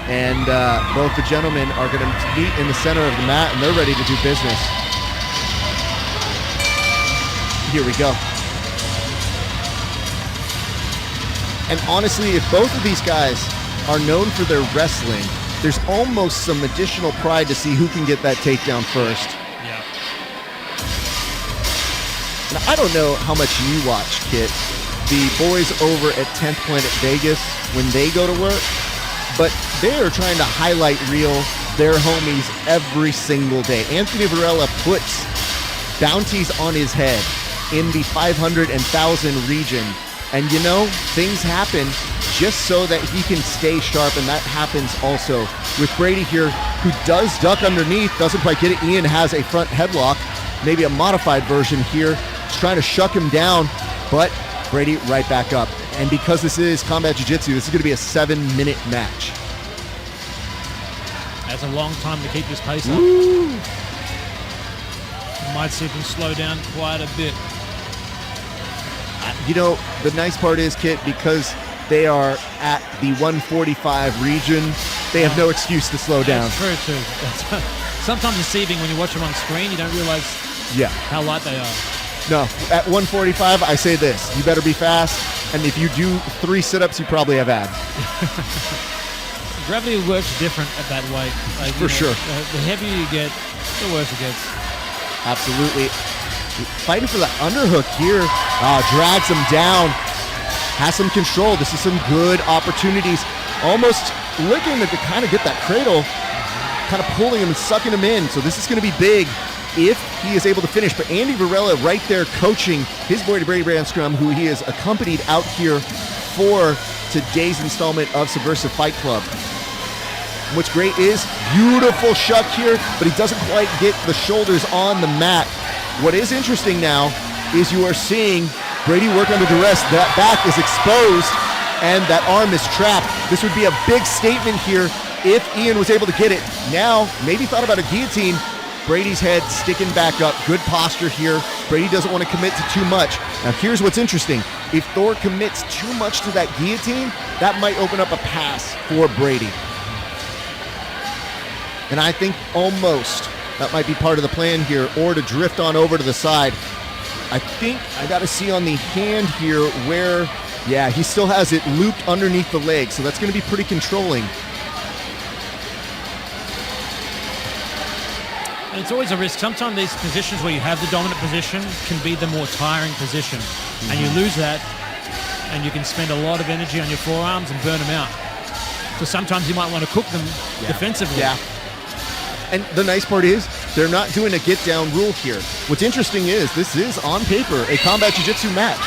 And both the gentlemen are going to meet in the center of the mat, and they're ready to do business. Here we go. And honestly, if both of these guys are known for their wrestling, there's almost some additional pride to see who can get that takedown first. Yeah. Now, I don't know how much you watch, Kit, the boys over at 10th Planet Vegas when they go to work, but they are trying to highlight reel their homies every single day. Anthony Varela puts bounties on his head in the 500 and 1,000 region. And you know, things happen just so that he can stay sharp, and that happens also with Brady here, who does duck underneath, doesn't quite get it. Ian has a front headlock, maybe a modified version here. He's trying to shuck him down, but Brady right back up. And because this is combat jiu-jitsu, this is going to be a 7-minute match. That's a long time to keep this pace up. Woo. Might see them slow down quite a bit. You know, the nice part is, Kit, because they are at the 145 region, they have no excuse to slow down. That's true, too. Sometimes deceiving when you watch them on screen, you don't realize how light they are. No, at 145, I say this: you better be fast, and if you do 3 sit-ups, you probably have abs. Gravity works different at that weight. Like, For sure. The heavier you get, the worse it gets. Absolutely. Fighting for the underhook here. Drags him down. Has some control. This is some good opportunities. Almost looking to kind of get that cradle, kind of pulling him and sucking him in. So this is going to be big if he is able to finish. But Andy Varela right there coaching his boy Brady Brandscum, who he has accompanied out here for today's installment of Subversiv Fight Club. What's great is beautiful shuck here, but he doesn't quite get the shoulders on the mat. What is interesting now is you are seeing Brady work under duress. That back is exposed and that arm is trapped. This would be a big statement here if Ian was able to get it. Now, maybe thought about a guillotine. Brady's head sticking back up. Good posture here. Brady doesn't want to commit to too much. Now, here's what's interesting. If Thor commits too much to that guillotine, that might open up a pass for Brady. And I think almost that might be part of the plan here, or to drift on over to the side. I think I got to see on the hand here where, he still has it looped underneath the leg, so that's going to be pretty controlling. And it's always a risk. Sometimes these positions where you have the dominant position can be the more tiring position. Mm-hmm. And you lose that, and you can spend a lot of energy on your forearms and burn them out. So sometimes you might want to cook them defensively. Yeah. And the nice part is, they're not doing a get-down rule here. What's interesting is, this is, on paper, a combat jiu-jitsu match.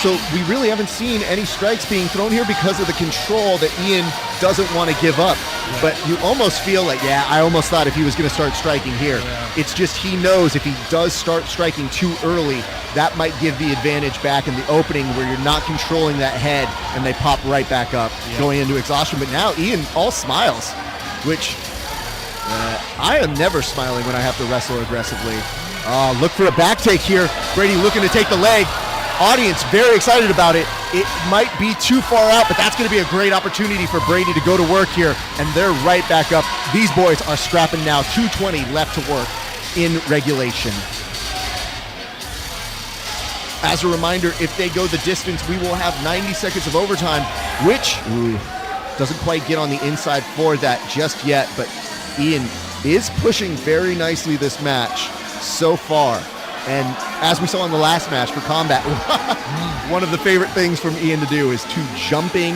So we really haven't seen any strikes being thrown here because of the control that Ian doesn't want to give up. Yeah. But you almost feel like, I almost thought if he was going to start striking here. Yeah. It's just he knows if he does start striking too early, that might give the advantage back in the opening where you're not controlling that head and they pop right back up, going into exhaustion. But now Ian all smiles, which... I am never smiling when I have to wrestle aggressively. Look for a back take here. Brady looking to take the leg. Audience very excited about it. It might be too far out, but that's going to be a great opportunity for Brady to go to work here. And they're right back up. These boys are scrapping now. 2:20 left to work in regulation. As a reminder, if they go the distance, we will have 90 seconds of overtime, which doesn't quite get on the inside for that just yet, but Ian is pushing very nicely this match so far. And as we saw in the last match for combat, one of the favorite things from Ian to do is to jumping,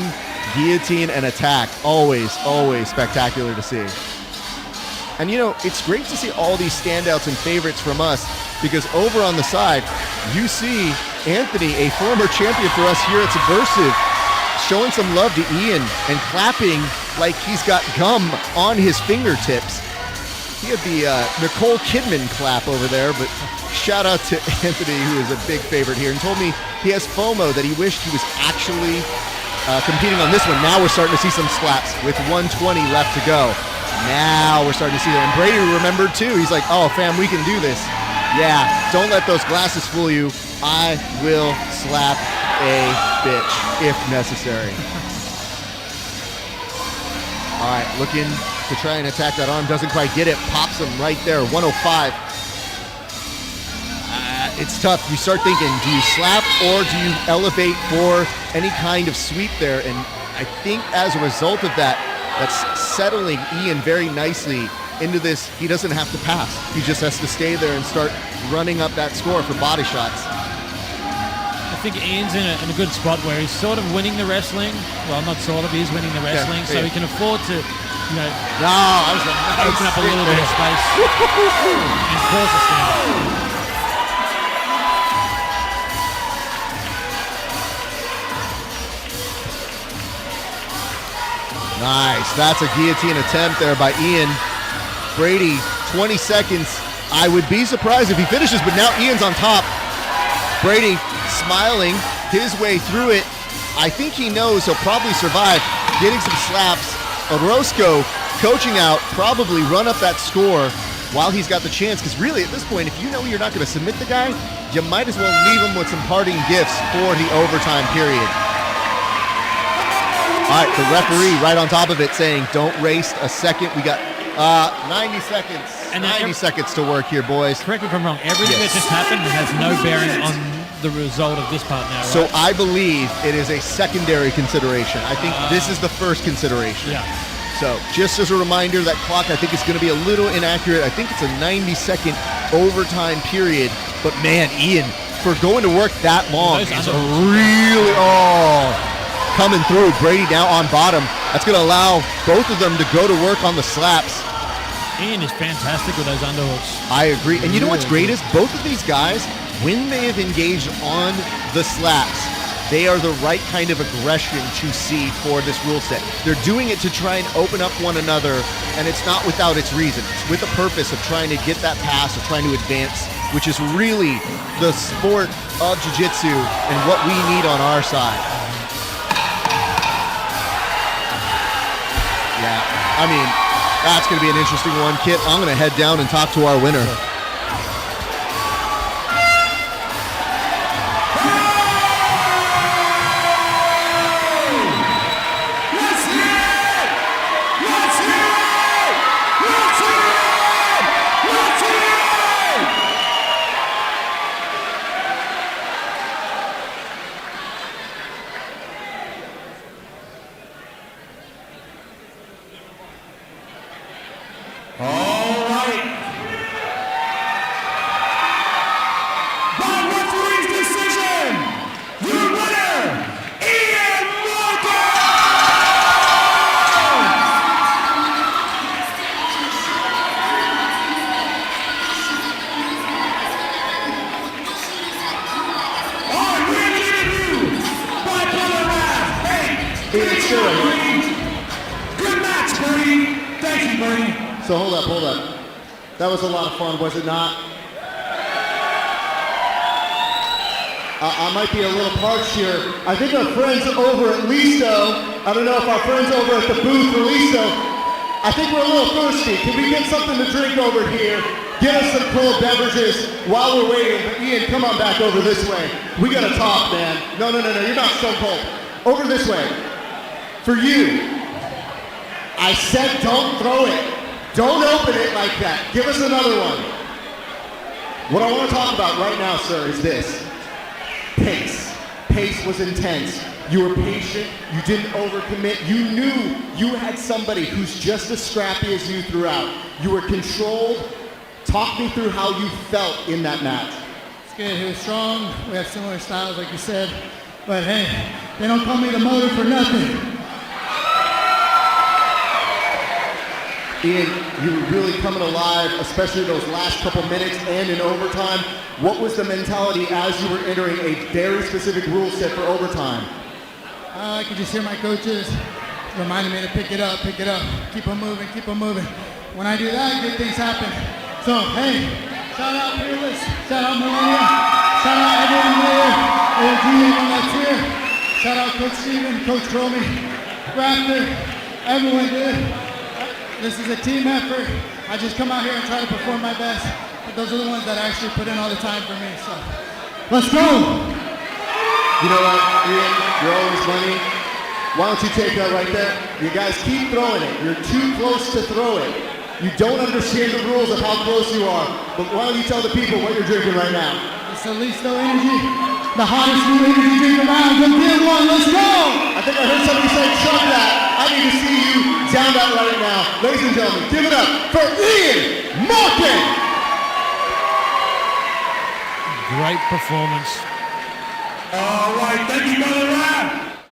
guillotine, and attack. Always, always spectacular to see. And you know, it's great to see all these standouts and favorites from us, because over on the side, you see Anthony, a former champion for us here at Subversiv, showing some love to Ian and clapping like he's got gum on his fingertips. He had the Nicole Kidman clap over there, but shout out to Anthony, who is a big favorite here, and told me he has FOMO that he wished he was actually competing on this one. Now we're starting to see some slaps with 120 left to go. Now we're starting to see that. And Brady remembered too. He's like, oh fam, we can do this. Yeah, don't let those glasses fool you. I will slap a bitch if necessary. All right, looking to try and attack that arm. Doesn't quite get it. Pops him right there. 105. It's tough. You start thinking, do you slap or do you elevate for any kind of sweep there? And I think as a result of that, that's settling Ian very nicely into this. He doesn't have to pass. He just has to stay there and start running up that score for body shots. I think Ian's in a good spot where he's sort of winning the wrestling. Well, not sort of, he's winning the wrestling, so he can afford to, open up a little bit of space and force a stand. Nice. That's a guillotine attempt there by Ian. Brady, 20 seconds. I would be surprised if he finishes, but now Ian's on top. Brady smiling his way through it. I think he knows he'll probably survive. Getting some slaps. Orozco coaching out, probably run up that score while he's got the chance, because really at this point, if you know you're not going to submit the guy, you might as well leave him with some parting gifts for the overtime period. All right, the referee right on top of it saying, don't race a second. We got 90 seconds. And 90 seconds to work here, boys. Correct me if I'm wrong. Everything that just happened has no bearing on the result of this part now, right? So I believe it is a secondary consideration. I think this is the first consideration. Yeah. So just as a reminder, that clock I think is going to be a little inaccurate. I think it's a 90-second overtime period. But man, Ian, for going to work that long, is really coming through. Brady now on bottom. That's going to allow both of them to go to work on the slaps. Ian is fantastic with those underhooks. I agree. And you know what's great is both of these guys, when they have engaged on the slaps, they are the right kind of aggression to see for this rule set. They're doing it to try and open up one another, and it's not without its reason. It's with the purpose of trying to get that pass, of trying to advance, which is really the sport of jiu-jitsu and what we need on our side. Yeah, I mean, that's going to be an interesting one. Kit, I'm going to head down and talk to our winner. So hold up. That was a lot of fun, was it not? I might be a little parched here. I think our friends over at Listo, I don't know if our friends over at the booth for Listo, I think we're a little thirsty. Can we get something to drink over here? Get us some cold beverages while we're waiting. But Ian, come on back over this way. We gotta talk, man. No, you're not so cold. Over this way. For you, I said don't throw it. Don't open it like that. Give us another one. What I want to talk about right now, sir, is this. Pace. Pace was intense. You were patient. You didn't overcommit. You knew you had somebody who's just as scrappy as you throughout. You were controlled. Talk me through how you felt in that match. It's good. He was strong. We have similar styles, like you said. But hey, they don't call me the motor for nothing. Ian, you were really coming alive, especially those last couple minutes and in overtime. What was the mentality as you were entering a very specific rule set for overtime? I could just hear my coaches reminding me to pick it up, keep on moving. When I do that, good things happen. So, hey, shout out Fearless, shout out Millennium, shout out everyone here, everyone that's here. Shout out Coach Steven, Coach Cromie, Raptor, everyone good. This is a team effort. I just come out here and try to perform my best. But those are the ones that actually put in all the time for me. So, let's go. You know what, Ian, you're always money. Why don't you take that right there? You guys keep throwing it. You're too close to throw it. You don't understand the rules of how close you are. But why don't you tell the people what you're drinking right now? It's the Listo Energy, the hottest new energy drink around. Go get one, let's go! I think I heard somebody say, chug that. I need to see you down that right now. Ladies and gentlemen, give it up for Ian Morken! Great performance. All right, thank you, Brother Raff.